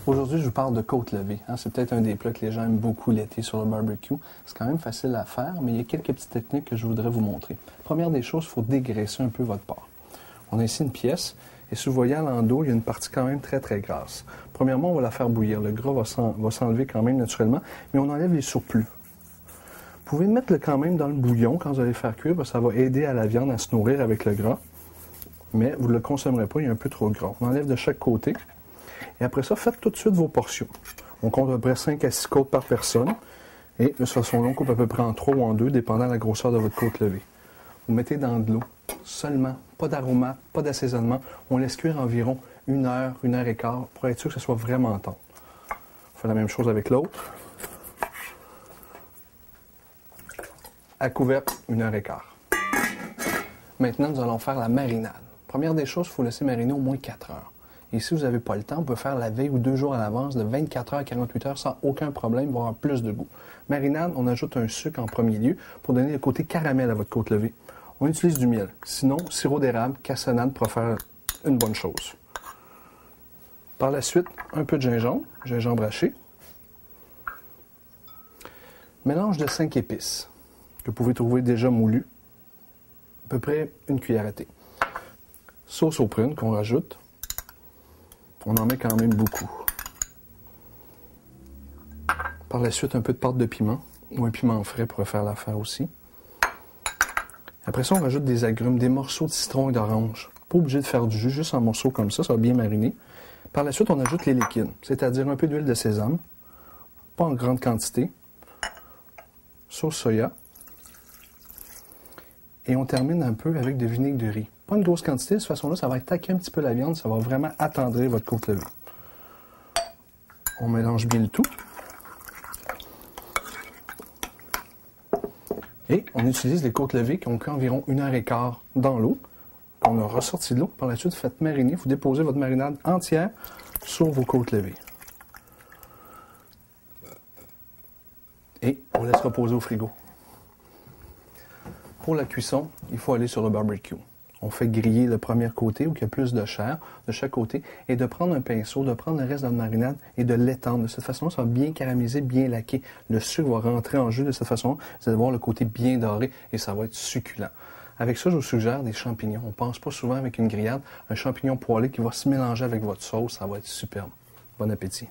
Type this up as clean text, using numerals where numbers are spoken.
Aujourd'hui, je vous parle de côte levée. C'est peut-être un des plats que les gens aiment beaucoup l'été sur le barbecue. C'est quand même facile à faire, mais il y a quelques petites techniques que je voudrais vous montrer. Première des choses, il faut dégraisser un peu votre porc. On a ici une pièce, et si vous voyez à l'endos, il y a une partie quand même très, très grasse. Premièrement, on va la faire bouillir. Le gras va s'enlever quand même naturellement, mais on enlève les surplus. Vous pouvez mettre quand même dans le bouillon quand vous allez faire cuire, parce que ça va aider à la viande à se nourrir avec le gras. Mais vous ne le consommerez pas, il est un peu trop gras. On enlève de chaque côté. Et après ça, faites tout de suite vos portions. On compte à peu près 5 à 6 côtes par personne. Et de cette façon-là, on coupe à peu près en 3 ou en 2, dépendant de la grosseur de votre côte levée. Vous mettez dans de l'eau seulement, pas d'aromate, pas d'assaisonnement. On laisse cuire environ 1 heure, 1 heure et quart, pour être sûr que ce soit vraiment tendre. On fait la même chose avec l'autre. À couvercle, 1 heure et quart. Maintenant, nous allons faire la marinade. Première des choses, il faut laisser mariner au moins 4 heures. Et si vous n'avez pas le temps, on peut faire la veille ou 2 jours à l'avance, de 24 heures à 48 heures, sans aucun problème, il va avoir plus de goût. Marinade, on ajoute un sucre en premier lieu pour donner le côté caramel à votre côte levée. On utilise du miel. Sinon, sirop d'érable, cassonade pour faire une bonne chose. Par la suite, un peu de gingembre haché. Mélange de 5 épices que vous pouvez trouver déjà moulu. À peu près une cuillère à thé. Sauce aux prunes qu'on rajoute. On en met quand même beaucoup. Par la suite, un peu de pâte de piment, ou un piment frais pour faire l'affaire aussi. Après ça, on rajoute des agrumes, des morceaux de citron et d'orange. Pas obligé de faire du jus, juste en morceaux comme ça va bien mariner. Par la suite, on ajoute les liquides, c'est-à-dire un peu d'huile de sésame, pas en grande quantité, sauce soya, et on termine un peu avec du vinaigre de riz. Pas une grosse quantité, de cette façon-là, ça va attaquer un petit peu la viande, ça va vraiment attendrir votre côte levée. On mélange bien le tout. Et on utilise les côtes levées qui ont cuit environ 1 heure et quart dans l'eau. On a ressorti de l'eau. Par la suite, vous faites mariner, vous déposez votre marinade entière sur vos côtes levées. Et on laisse reposer au frigo. Pour la cuisson, il faut aller sur le barbecue. On fait griller le premier côté où il y a plus de chair de chaque côté et de prendre un pinceau, de prendre le reste de la marinade et de l'étendre. De cette façon, ça va bien caraméliser, bien laquer. Le sucre va rentrer en jus de cette façon. Vous allez voir le côté bien doré et ça va être succulent. Avec ça, je vous suggère des champignons. On ne pense pas souvent avec une grillade. Un champignon poêlé qui va se mélanger avec votre sauce, ça va être superbe. Bon appétit.